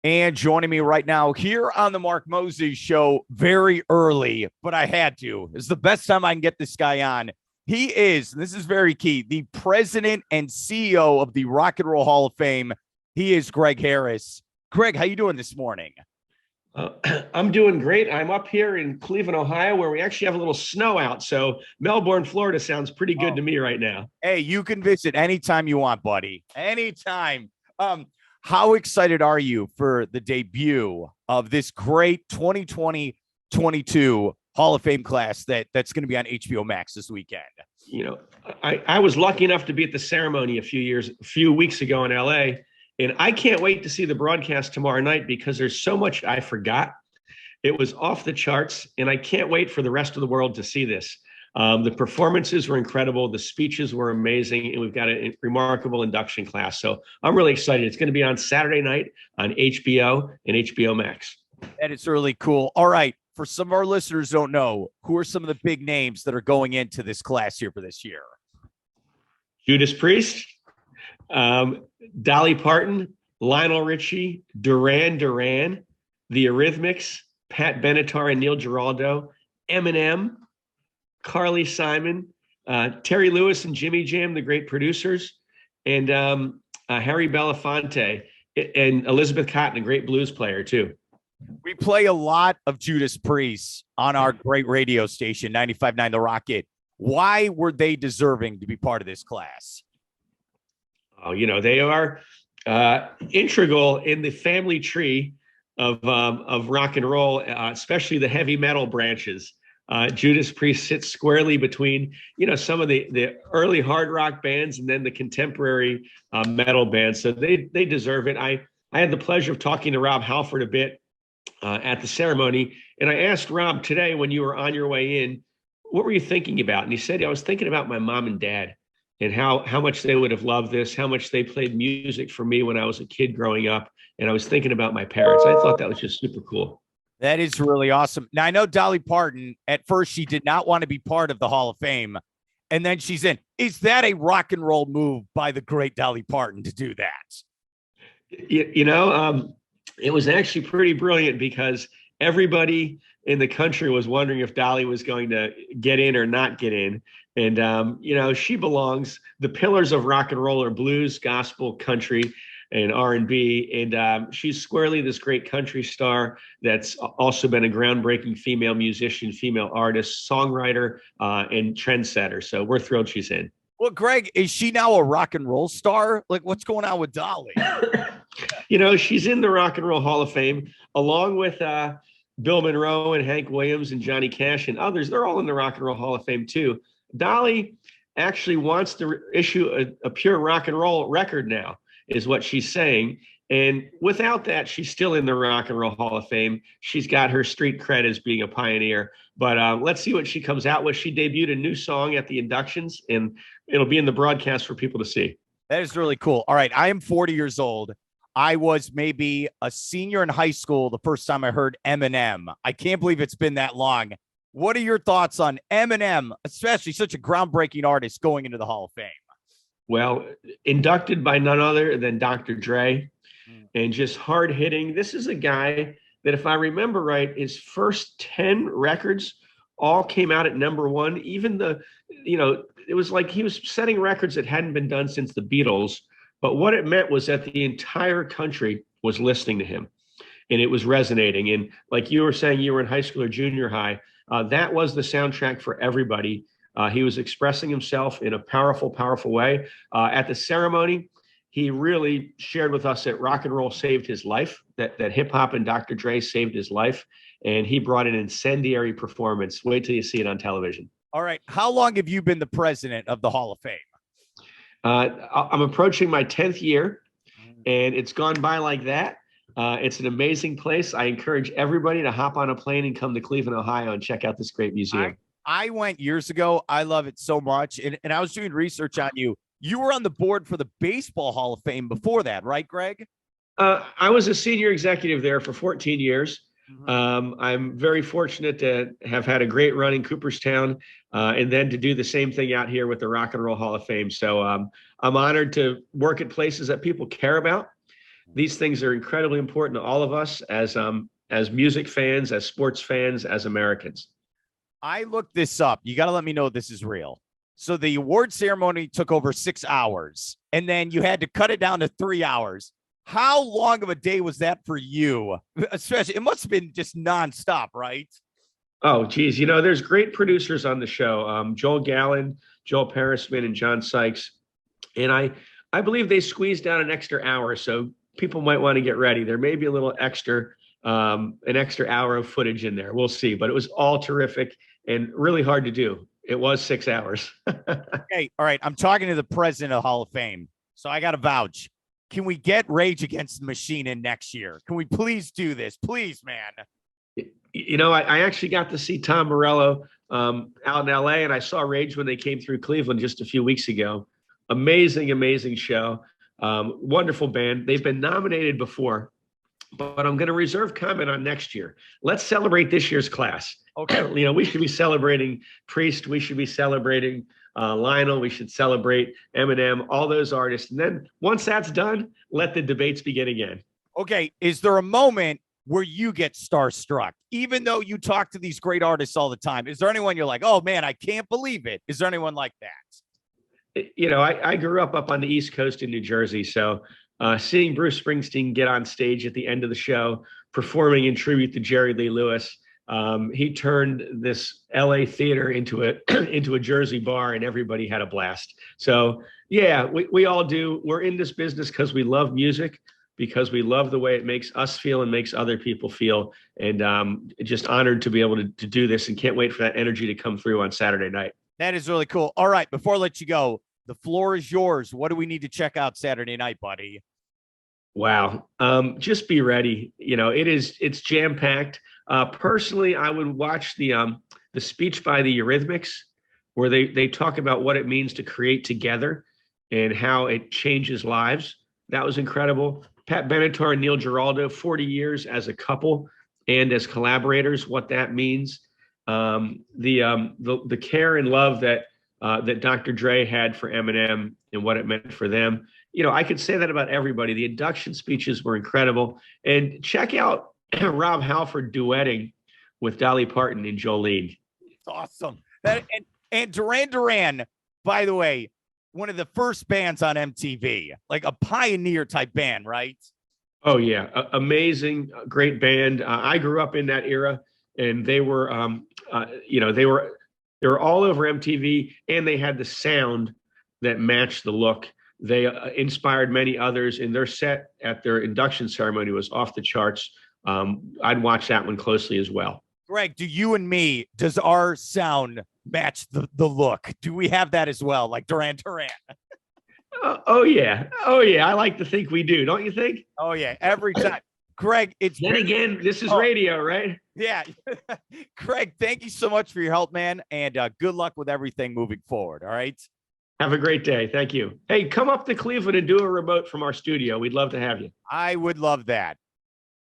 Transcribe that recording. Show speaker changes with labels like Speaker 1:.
Speaker 1: And joining me right now here on the Mark Moses Show, very early, but I had to. It's the best time I can get this guy on. He is, and this is very key, the president and CEO of the Rock and Roll Hall of Fame. He is Greg Harris. Greg, how you doing this morning?
Speaker 2: Uh, I'm doing great. I'm up here in Cleveland, Ohio, where we actually have a little snow out. So Melbourne, Florida sounds pretty good to me right now.
Speaker 1: Hey, you can visit anytime you want, buddy. Anytime. How excited are you for the debut of this great 2020-22 Hall of Fame class that's going to be on HBO Max this weekend?
Speaker 2: You know, I was lucky enough to be at the ceremony a few weeks ago in LA, and I can't wait to see the broadcast tomorrow night because there's so much I forgot. It was off the charts, and I can't wait for the rest of the world to see this. The performances were incredible. The speeches were amazing. And we've got a remarkable induction class. So I'm really excited. It's going to be on Saturday night on HBO and HBO Max.
Speaker 1: That is really cool. All right. For some of our listeners don't know, who are some of the big names that are going into this class here for this year?
Speaker 2: Judas Priest, Dolly Parton, Lionel Richie, Duran Duran, The Eurythmics, Pat Benatar and Neil Giraldo, Eminem, Carly Simon, Terry Lewis and Jimmy Jam, the great producers, and Harry Belafonte and Elizabeth Cotton, a great blues player too.
Speaker 1: We play a lot of Judas Priest on our great radio station, 95.9 The Rocket. Why were they deserving to be part of this class?
Speaker 2: Oh, they are integral in the family tree of rock and roll, especially the heavy metal branches. Judas Priest sits squarely between, some of the early hard rock bands and then the contemporary metal bands. So they deserve it. I had the pleasure of talking to Rob Halford a bit at the ceremony. And I asked Rob today, when you were on your way in, what were you thinking about? And he said, I was thinking about my mom and dad and how much they would have loved this, how much they played music for me when I was a kid growing up. And I was thinking about my parents. I thought that was just super cool.
Speaker 1: That is really awesome. Now, I know Dolly Parton, at first, she did not want to be part of the Hall of Fame. And then she's in. Is that a rock and roll move by the great Dolly Parton to do that?
Speaker 2: It was actually pretty brilliant because everybody in the country was wondering if Dolly was going to get in or not get in. And, she belongs. The pillars of rock and roll are blues, gospel, country, and R&B, and she's squarely this great country star that's also been a groundbreaking female musician, female artist, songwriter, and trendsetter. So we're thrilled she's in.
Speaker 1: Well, Greg, is she now a rock and roll star? Like, what's going on with Dolly?
Speaker 2: She's in the Rock and Roll Hall of Fame, along with Bill Monroe and Hank Williams and Johnny Cash and others. They're all in the Rock and Roll Hall of Fame, too. Dolly actually wants to issue a pure rock and roll record now, is what she's saying. And without that, she's still in the Rock and Roll Hall of Fame. She's got her street cred as being a pioneer. But let's see what she comes out with. She debuted a new song at the inductions, and it'll be in the broadcast for people to see.
Speaker 1: That is really cool. All right, I am 40 years old. I was maybe a senior in high school the first time I heard Eminem. I can't believe it's been that long. What are your thoughts on Eminem, especially such a groundbreaking artist going into the Hall of Fame?
Speaker 2: Well, inducted by none other than Dr. Dre, and just hard hitting. This is a guy that, if I remember right, his first 10 records all came out at #1. Even it was like he was setting records that hadn't been done since the Beatles. But what it meant was that the entire country was listening to him, and it was resonating. And like you were saying, you were in high school or junior high. That was the soundtrack for everybody. He was expressing himself in a powerful, powerful way. At the ceremony, he really shared with us that rock and roll saved his life, that hip hop and Dr. Dre saved his life. And he brought an incendiary performance. Wait till you see it on television.
Speaker 1: All right. How long have you been the president of the Hall of Fame?
Speaker 2: I'm approaching my 10th year, and it's gone by like that. It's an amazing place. I encourage everybody to hop on a plane and come to Cleveland, Ohio, and check out this great museum.
Speaker 1: I went years ago. I love it so much. And I was doing research on you. You were on the board for the Baseball Hall of Fame before that, right, Greg?
Speaker 2: I was a senior executive there for 14 years. I'm very fortunate to have had a great run in Cooperstown, and then to do the same thing out here with the Rock and Roll Hall of Fame. So I'm honored to work at places that people care about. These things are incredibly important to all of us as music fans, as sports fans, as Americans.
Speaker 1: I looked this up. You got to let me know this is real. So the award ceremony took over 6 hours, and then you had to cut it down to 3 hours. How long of a day was that for you? Especially, it must have been just nonstop, right?
Speaker 2: Oh, geez. There's great producers on the show. Joel Gallen, Joel Parisman, and John Sykes. And I believe they squeezed out an extra hour. So people might want to get ready. There may be a little an extra hour of footage in there. We'll see. But it was all terrific and really hard to do. It was 6 hours.
Speaker 1: Okay. All right. I'm talking to the president of Hall of Fame. So I got to vouch. Can we get Rage Against the Machine in next year? Can we please do this? Please, man.
Speaker 2: I actually got to see Tom Morello out in LA, and I saw Rage when they came through Cleveland just a few weeks ago. Amazing, amazing show. Wonderful band. They've been nominated before, but I'm going to reserve comment on next year. Let's celebrate this year's class. Okay. We should be celebrating Priest. We should be celebrating Lionel. We should celebrate Eminem, all those artists. And then once that's done, let the debates begin again.
Speaker 1: Okay. Is there a moment where you get starstruck, even though you talk to these great artists all the time? Is there anyone you're like, oh man, I can't believe it? Is there anyone like that?
Speaker 2: I grew up on the East Coast in New Jersey. So seeing Bruce Springsteen get on stage at the end of the show, performing in tribute to Jerry Lee Lewis, he turned this LA theater into a Jersey bar, and everybody had a blast. So yeah, we all do. We're in this business because we love music, because we love the way it makes us feel and makes other people feel. And just honored to be able to do this, and can't wait for that energy to come through on Saturday night. That
Speaker 1: is really cool. All right, before I let you go, the floor is yours. What do we need to check out Saturday night, buddy?
Speaker 2: Wow. Just be ready. It's jam-packed. Personally, I would watch the speech by the Eurythmics, where they talk about what it means to create together and how it changes lives. That was incredible. Pat Benatar and Neil Giraldo, 40 years as a couple and as collaborators, what that means. The care and love that Dr. Dre had for Eminem and what it meant for them. I could say that about everybody. The induction speeches were incredible. And check out Rob Halford duetting with Dolly Parton and Jolene.
Speaker 1: It's awesome. And Duran Duran, by the way, one of the first bands on MTV, like a pioneer type band, right?
Speaker 2: Oh yeah, amazing, great band. I grew up in that era, and they were, they were all over MTV, and they had the sound that matched the look. They inspired many others, and their set at their induction ceremony was off the charts. I'd watch that one closely as well.
Speaker 1: Greg, does our sound match the look? Do we have that as well, like Duran Duran?
Speaker 2: Oh yeah. I like to think we do, don't you think?
Speaker 1: Oh yeah, every time. Greg,
Speaker 2: again, this is radio, right?
Speaker 1: Yeah. Greg, thank you so much for your help, man, and good luck with everything moving forward. All right.
Speaker 2: Have a great day. Thank you. Hey, come up to Cleveland and do a remote from our studio. We'd love to have you.
Speaker 1: I would love that.